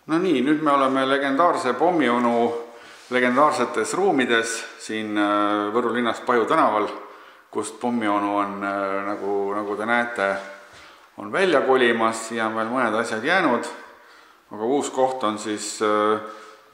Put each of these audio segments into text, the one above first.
No nii, nüüd me oleme legendaarse pommionu legendaarsetes ruumides siin Võru linnast Paju tänaval, kust pommionu on, nagu te näete, on välja kolimas, siia on veel mõned asjad jäänud, aga uus koht on siis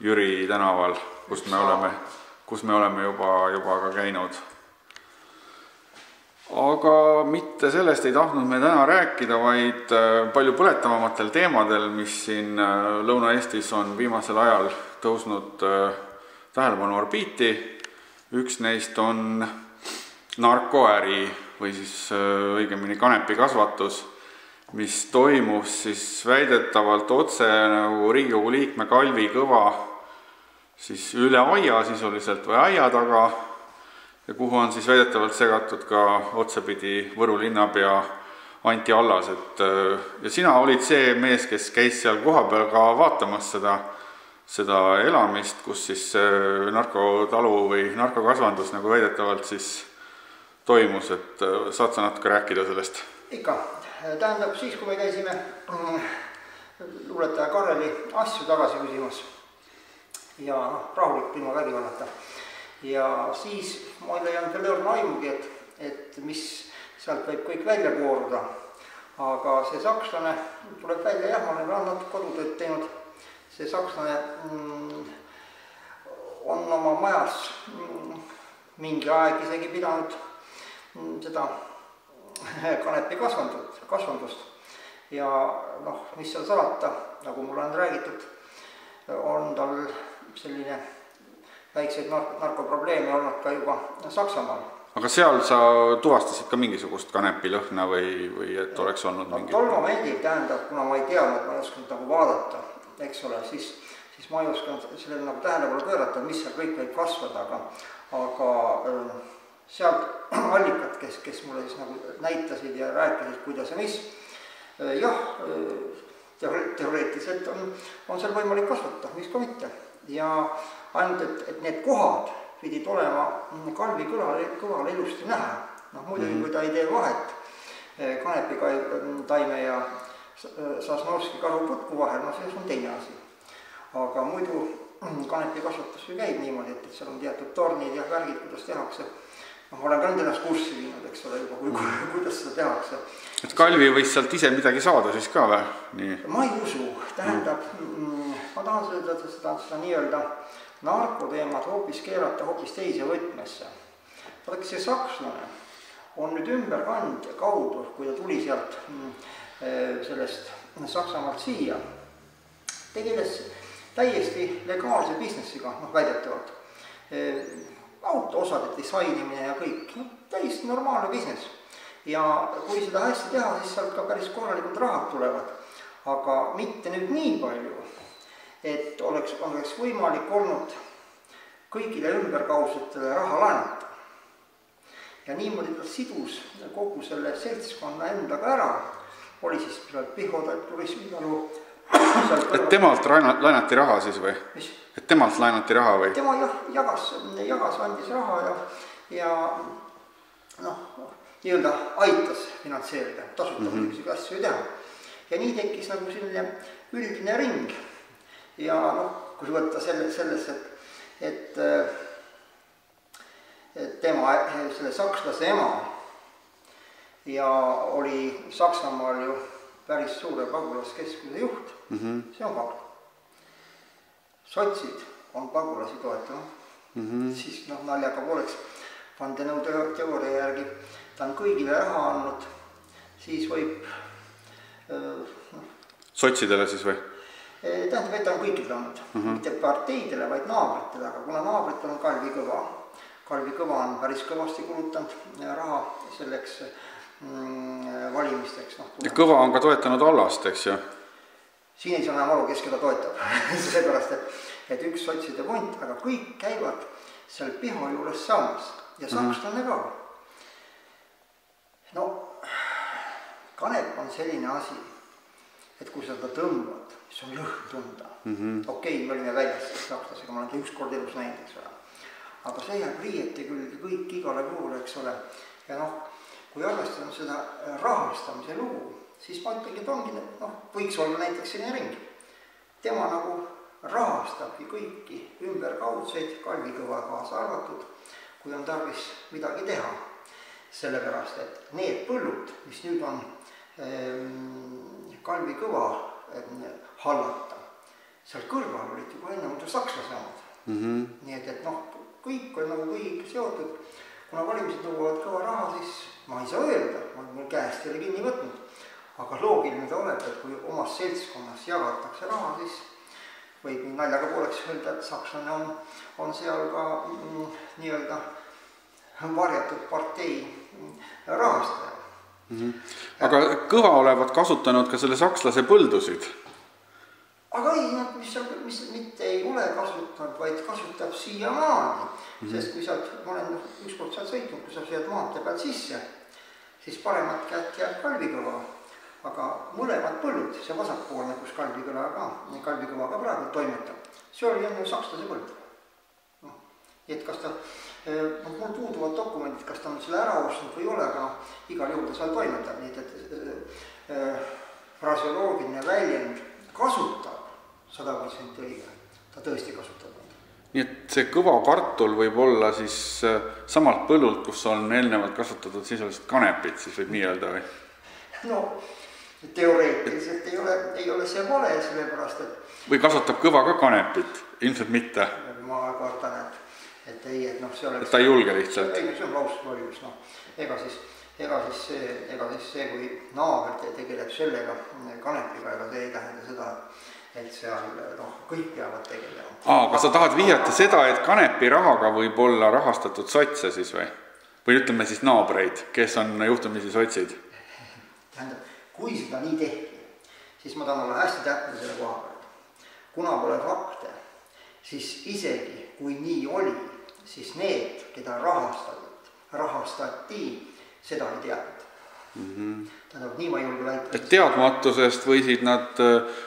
Jüri tänaval, kus me oleme juba ka käinud. Aga mitte sellest ei tahtnud me täna rääkida, vaid palju põletavamatel teemadel, mis siin Lõuna-Eestis on viimasel ajal tõusnud tähelepanu orbiiti. Üks neist on narkoäri või siis õigemini kanepikasvatus, mis toimus siis väidetavalt otse nagu Riigikogu liikme Kalvi Kõva siis üle aia sisuliselt või aia taga, ja kuhu on siis väidetavalt segatud ka otsepidi Võru linnapea Anti Allas. Ja sina olid see mees, kes käis seal kohapeal ka vaatamas seda elamist, kus siis narkotalu või narkokasvandus nagu väidetavalt siis toimus, et saad sa natuke rääkida sellest? Ikka. Tähendab siis, kui me käisime luuletaja Kareli asju tagasi küsimas ja rahulik ilma vägivallata. Ja siis ma ei leianud veel õrna aimugi, et mis sealt võib kõik välja kooruda. Aga see sakslane tuleb välja, jah, ma olen natuke kodutööd teinud. See sakslane on oma majas mingi aeg isegi pidanud seda kanepi kasvandust. Ja mis seal salata, nagu mulle on räägitud, on tal selline väikseid narkoprobleeme olnud ka juba Saksamaal. Aga seal sa tuvastasid ka mingisugust kanepilõhna või et oleks olnud mingi? Tol momendil tähendab, kuna ma ei teadnud, ma ei osanud nagu vaadata, eks ole, siis ma ei osanud sellele nagu tähelepanu pöörata, mis seal kõik võib kasvada, aga sealt allikad, kes mulle siis nagu näitasid ja rääkisid, kuidas ja mis, jah, teoreetiliselt on seal võimalik kasvata, mis ka mitte. Ja ainult, et need kohad pidid olema Kalvi Kõval ilusti näha. Muidugi, kui ta ei tee vahet kanepitaime ja Sasnovski karuputku vahel, see on teine asi. Aga muidu kanepi kasvatus ju käib niimoodi, et seal on teatud tornid ja värgid, kuidas tehakse. Ma olen ka ennast kurssi viinud, eks ole, juba, kuidas seda tehakse. Et Kalvi võis sealt ise midagi saada siis ka või? Ma ei usu. Tähendab, ma tahan seda nii-öelda narkoteemad hoopis keerata hoopis teise võtmesse. Vaadake, see sakslane on nüüd ümber kaudu, kui ta tuli sealt sellest Saksamaalt siia, tegeles täiesti legaalse businessiga, väidetavalt. Autoosade disainimine ja kõik, täiesti normaalne business. Ja kui seda hästi teha, siis sealt ka päris korralikud rahad tulevad. Aga mitte nüüd nii palju, et oleks võimalik olnud kõigile ümberkaudsetele raha laenata. Ja niimoodi ta sidus kogu selle seltskonna endaga ära. Oli siis Pihoda turismitalu. Et temalt laenati raha siis või? Mis? Et temalt laenati raha või? Tema jagas, andis raha ja nii-öelda aitas finantseerida, tasuta muidugi asju ei teha. Ja nii tekkis nagu selline üldine ring. Ja kui võtta selles, et tema, selle sakslase ema ja oli Saksamaal ju päris suure pagulaskeskuse juht, see on fakt. Sotsid on pagulasi toetanud, siis naljaga pooleks vandenõuteooria järgi ta on kõigile raha andnud, siis võib sotsidele siis või? Tähendab, et ta on kõikidele andnud, mitte parteidele, vaid naabritele, aga kuna naabritel on Kalvi Kõva. Kalvi Kõva on päris kõvasti kulutanud raha selleks valimisteks. Ja Kõva on ka toetanud Allast, eks ju? Siin ei saa enam aru, kes keda toetab, seepärast, et üks sotside point, aga kõik käivad seal Piho juures saamas ja sakslane ka. Kanep on selline asi, et kui sa ta tõmbad, siis on lõhn tunda. Okei, me olime väljas sakslasega, ma olen ta üks kord elus näinud, eks ole. Aga see jääb riieti külge kõik igale kuule, eks ole. Ja kui arvestada seda rahastamise lugu, siis ma ütlengi, et ongi, võiks olla näiteks selline ring. tema nagu rahastabki kõiki ümberkaudseid, Kalvi Kõva kaasa arvatud, kui on tarvis midagi teha. Sellepärast, et need põllud, mis nüüd on Kalvi Kõva hallata, seal kõrval olid juba enne muidu sakslase omad. Nii et noh, kõik on nagu kõik seotud. Kuna valimised nõuavad kõva raha, siis ma ei saa öelda, mul käest ei ole kinni võtnud. Aga loogiline ta oleb, et kui omas seltskonnas jagatakse raha, siis võib nii naljaga pooleks öelda, et sakslane on seal ka nii-öelda varjatud partei rahastaja. Aga Kõva olevat kasutanud ka selle sakslase põldusid? Aga ei, mis mitte ei ole kasutanud, vaid kasutab siiamaani. Sest kui sealt, ma olen ükskord sealt sõitnud, kui sa sealt maantee pealt sisse, siis paremat kätt jääb Kalvi Kõva. Aga mõlemad põllud, see vasakpoolne, kus Kalvi Kõva ka praegu toimetab, see oli enne sakslase põld. Et kas ta, mul puuduvad dokumendid, kas ta on selle ära ostnud või ei ole, aga igal juhul ta seal toimetab, nii et fraseoloogiline väljend kasutab 100% õige, ta tõesti kasutab. Nii et see Kõva kartul võib olla siis samalt põllult, kus on eelnevalt kasutatud sisuliselt kanepit, siis võib nii öelda või? No, teoreetiliselt ei ole see vale, sellepärast, et... Või kasutab Kõva ka kanepit? Ilmselt mitte. Ma kardan, et ei, et noh, see oleks... Et ta ei julge lihtsalt? Ei, see on lauslollus, noh. Ega siis see, kui naaber tegeleb sellega kanepiga, ega see ei tähenda seda, et seal kõik peavad tegelema. Aga sa tahad vihjata seda, et kanepi rahaga võib olla rahastatud sotse siis või? Või ütleme siis naabreid, kes on juhtumisi sotsid? Tähendab, kui seda nii tehti, siis ma tahan olla hästi täpne selle koha pealt. Kuna pole fakte, siis isegi kui nii oli, siis need, keda rahastati, seda ei teadnud. Tähendab, nii ma ei julge väita. Et teadmatusest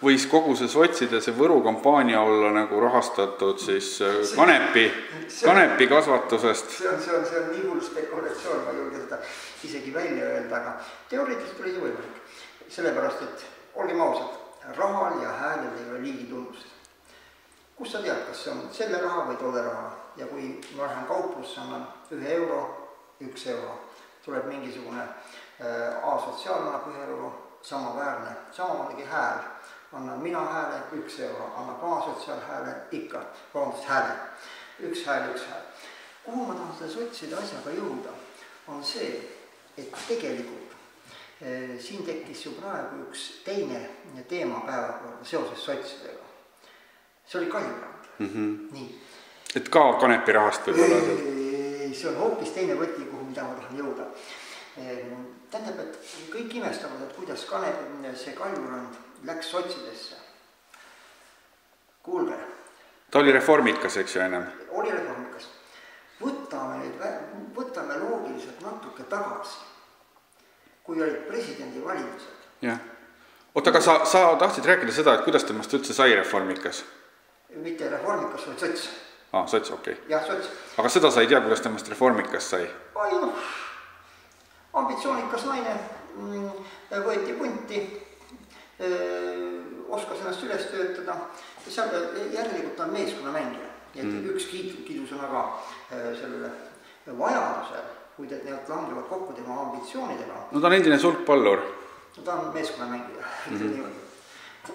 võis kogu see sotside, see Võru kampaania olla nagu rahastatud siis kanepi kasvatusest. See on nii hull spekulatsioon, ma ei julge seda isegi välja öelda, aga teoreetiliselt oli see võimalik. Sellepärast, et olgem ausad, rahal ja häälel ei ole liigi tunnust. Kus sa tead, kas see on selle raha või tolle raha? Ja kui ma lähen kauplusse, annan 1 euro, 1 euro, tuleb mingisugune A-sotsiaal annab 1 euro, samaväärne, samamoodi hääl. Annan mina hääle 1 euro, annab A-sotsiaal hääle ikka, hääle. 1 hääl, 1 hääl. Kuhu ma tahan seda sotside asjaga jõuda, on see, et tegelikult siin tekkis ju praegu üks teine teema päevakorda seoses sotsidega. See oli Kaljurand. Nii. Et ka kanepi rahast võib olla? See on hoopis teine võti, kuhu mida ma tahan jõuda. Tähendab, et kõik imestavad, et kuidas see Kaljurand läks sotsidesse. Kuulge. Ta oli reformikas, eks ju ennem? Oli reformikas. Võtame loogiliselt natuke tagasi, kui olid presidendi valimised. Jah. Oota, aga sa tahtsid rääkida seda, et kuidas temast üldse sai reformikas? Mitte reformikas, vaid sots. Sots, okei. Jah, sots. Aga seda sa ei tea, kuidas temast reformikas sai? Ai, ambitsioonikas naine, võeti punti, oskas ennast üles töötada. Seal järelikult on meeskonnamängija. Üks kiidusõna ka sellele vajadusel, kui need langevad kokku tema ambitsioonidega. No ta on endine sulgpallur. No ta on meeskonnamängija.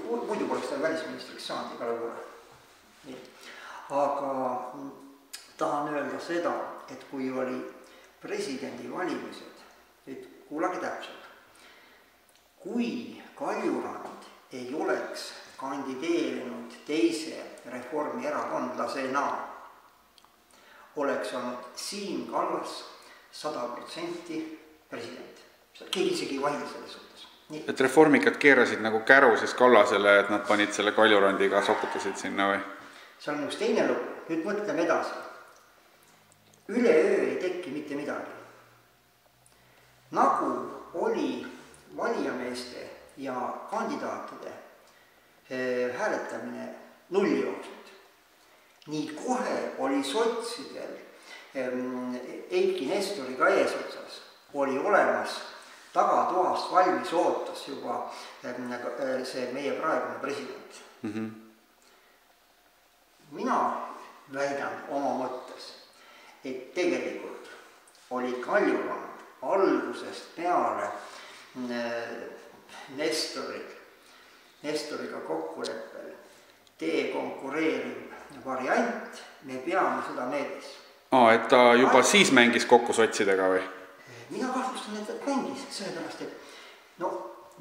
Muidu poleks ta välisministriks saanud igale poole. Aga tahan öelda seda, et kui oli presidendi valimised, nüüd kuulage täpselt, kui Kaljurand ei oleks kandideerinud teise reformierakondlasena, oleks olnud Siim Kallas 100% president. Keegi isegi ei vaidle selles suhtes. Nii. Et reformikad keerasid nagu käru siis Kallasele, et nad panid selle Kaljurandiga sokutasid sinna või? See on üks teine lugu. Nüüd mõtleme edasi. Üleöö ei tekki mitte midagi. Nagu oli valijameeste ja kandidaatide hääletamine nulljookselt, nii kohe oli sotsidel Eiki Nestoriga eesotsas, oli olemas tagatoast valmis ootas juba see meie praegune president. mina väidan oma mõttes, et tegelikult oli Kaljurand algusest peale Nestoriga kokkuleppel tee konkureeriv variant, me peame seda meeles. Et ta juba siis mängis kokku sotsidega või? Mina kahtlustan, et ta mängis, sellepärast, et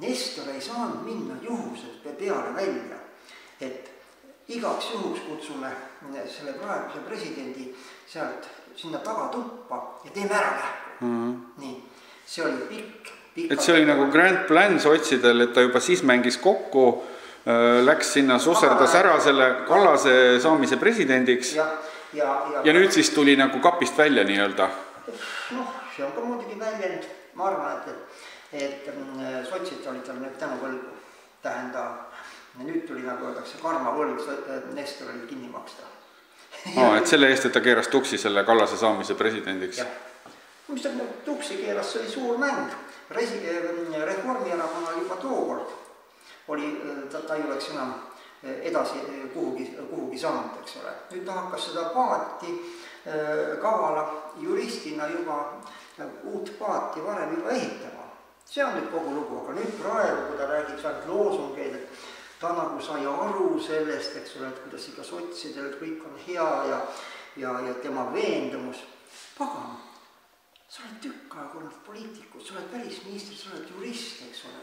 Nestor ei saanud minna juhuselt peale välja, et igaks juhus kutsume selle praeguse presidendi sealt sinna tagatuppa ja teeme ära kähku. Nii, see oli pikk. Et see oli nagu grand plan sotsidel, et ta juba siis mängis kokku, läks sinna, susserdas ära selle Kallase saamise presidendiks ja nüüd siis tuli nagu kapist välja nii-öelda. See on ka muidugi väljend, ma arvan, et sotsid olid tal nüüd tänu võlgu. Tähendab, nüüd tuli nagu öeldakse karma võlg Nestoril kinni maksta. Et selle eest, et ta keeras tuksi selle Kallase saamise presidendiks. Mis ta tuksi keeras, see oli suur mäng. Reformierakonna juba tookord oli, ta ei oleks enam edasi kuhugi saanud, eks ole. Nüüd ta hakkas seda paati kavala juristina juba uut paati varem juba ehitama. See on nüüd kogu lugu, aga nüüd praegu, kui ta räägib sealt loosungeid, et ta nagu sai aru sellest, eks ole, et kuidas ikka sotsidel kõik on hea ja tema veendumus. Pagan, sa oled tükk aeg olnud poliitikud, sa oled välisminister, sa oled jurist, eks ole.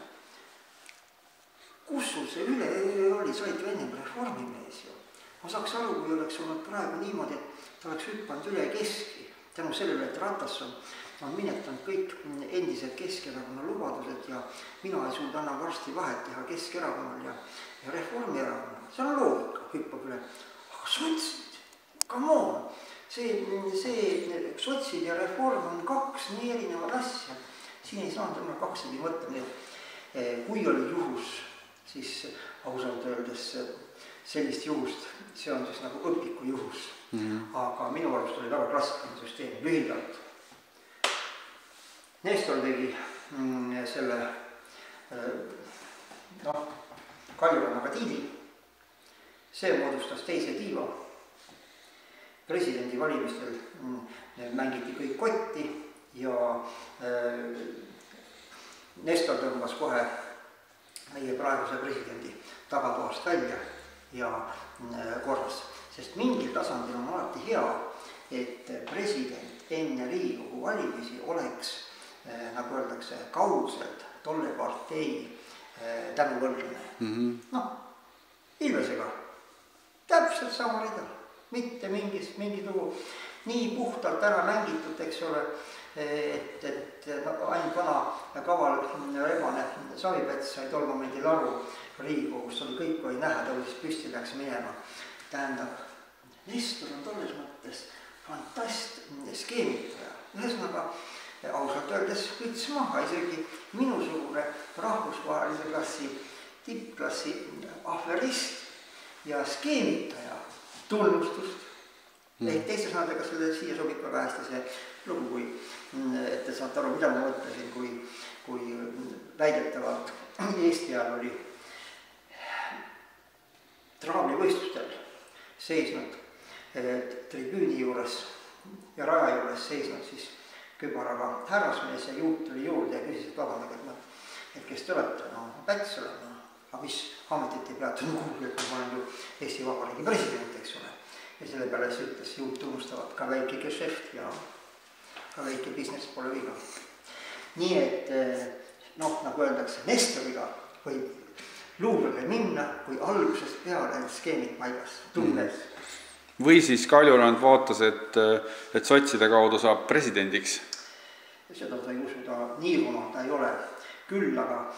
Kus sul see üle oli, sa olid ennem reformimees ju. Ma saaks aru, kui oleks olnud praegu niimoodi, et ta oleks hüppanud üle keski. Tänu sellele, et Ratas on minetanud kõik endised Keskerakonna lubadused ja mina ei suuda enam varsti vahet teha Keskerakonnal ja Reformierakonnal. See on loogika, hüppab üle. Aga sotsid, come on, see sotsid ja reform on kaks nii erinevad asja. Siin ei saanud enam kaksegi mõtta. Kui oli juhus, siis ausalt öeldes sellist juhust, see on siis nagu õpiku juhus. Aga minu arust oli väga klassikaline süsteem, lühidalt. Nestor tegi selle Kaljurannaga diili. See moodustas teise tiiva. Presidendi valimistel mängiti kõik kotti ja Nestor tõmbas kohe meie praeguse presidendi tagatoast välja ja korras. Sest mingil tasandil on alati hea, et president enne Riigikogu valimisi oleks, nagu öeldakse, kaudselt tolle partei tänuvõlgne. Ilvesega. Täpselt sama rida. Mitte mingi lugu. Nii puhtalt ära mängitud, eks ole, et ainult vana kaval rebane Savipets sai tol momendil aru Riigikogus, oli kõik, kui näha, tõusis püsti, läks minema. Tähendab, Nestor on tolles mõttes fantast skeemitaja. Ühesõnaga, ausalt öeldes võts maha isegi minusugune rahvusvahelise klassi, tippklassi aferist ja skeemitaja tunnustust. Teiste sõnadega selle siia sobib väga hästi see lugu, et te saate aru, mida ma mõtlesin, kui väidetavalt Eesti ajal oli traavlivõistlustel seisnud tribüüni juures ja raja juures seisnud siis kübaraga härrasmees ja juut tuli juurde ja küsis, et vabandage, et kes te olete, Päts olen, aga mis ametit ei peata kuhugi, et ma olen ju Eesti Vabariigi president, eks ole. Ja selle peale siis ütles juut tunnustavat ka väike geschäft ja ka väike business pole viga. Nii et, nagu öeldakse, Nestoriga võib luulele minna, kui algusest peale skeemid paigas, tunnes. Või siis Kaljurand vaatas, et sotside kaudu saab presidendiks. Seda ta ei usu, ta nii rumal ta ei ole. Küll aga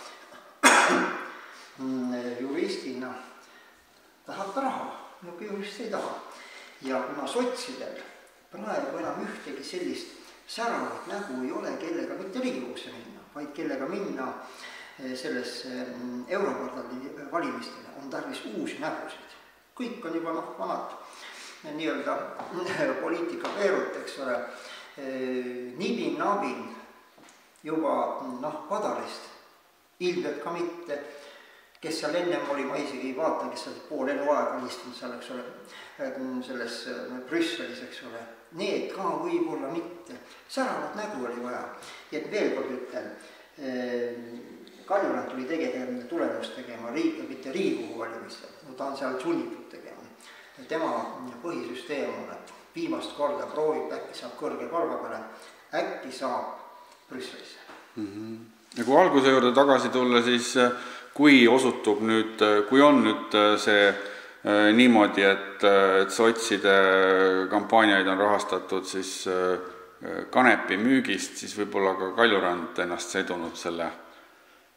juristina tahab ta raha, nagu jurist ei taha. Ja kuna sotsidel praegu enam ühtegi sellist säravat nägu ei ole, kellega mitte Riigikogusse minna, vaid kellega minna sellesse Europarlamendi valimistele, on tarvis uusi nägusid. Kõik on juba vanad nii-öelda poliitika veerut, eks ole, nibin-nabin juba padarist, ilmselt ka mitte kes seal ennem oli, ma isegi ei vaata, kes seal pool eluaega on istunud seal, eks ole, selles Brüsselis, eks ole. Need ka võib-olla mitte. Säravat nägu oli vaja. Ja veel kord ütlen, Kaljurand tuli tulemust tegema, mitte Riigikogu valimistel, no ta on seal sunnitud tegema. Tema põhisüsteem on, et viimast korda proovib, äkki saab kõrge palga peale, äkki saab Brüsselisse. Ja kui alguse juurde tagasi tulla, siis kui osutub nüüd, kui on nüüd see niimoodi, et sotside kampaaniaid on rahastatud siis kanepi müügist, siis võib-olla ka Kaljurand ennast sedunud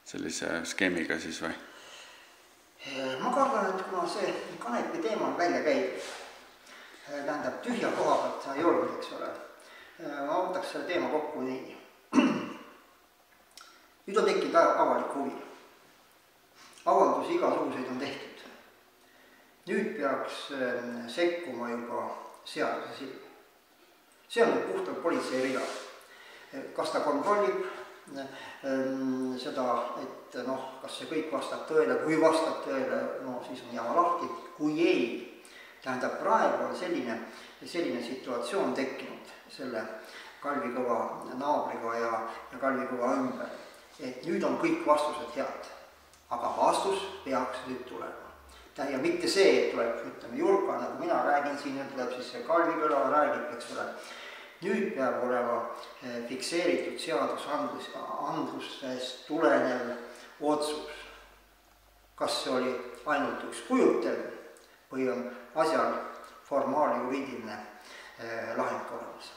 sellise skeemiga siis või? Ma kardan, et kuna see kanepi teema on välja käidud, tähendab tühja koha pealt sa ei olnud, eks ole, ma võtaks selle teema kokku nii. Nüüd on tekkinud avalik huvi. Avaldusi igasuguseid on tehtud. Nüüd peaks sekkuma juba seaduse silmi. See on nüüd puhtalt politsei rida. Kas ta kontrollib seda, et kas see kõik vastab tõele, kui vastab tõele, siis on jama lahti, kui ei. Tähendab, praegu on selline situatsioon tekkinud selle Kalvi Kõva naabriga ja Kalvi Kõva ümber. Et nüüd on kõik vastused head, aga vastus peaks nüüd tulema. Ja mitte see, et tuleb, ütleme, Jurka, nagu mina räägin siin, tuleb siis see Kalvi Kõva räägib, eks ole. Nüüd peab olema fikseeritud seadusandlustest tulenev otsus. Kas see oli ainult üks kujutel või on asjal formaal juriidiline lahend olemas.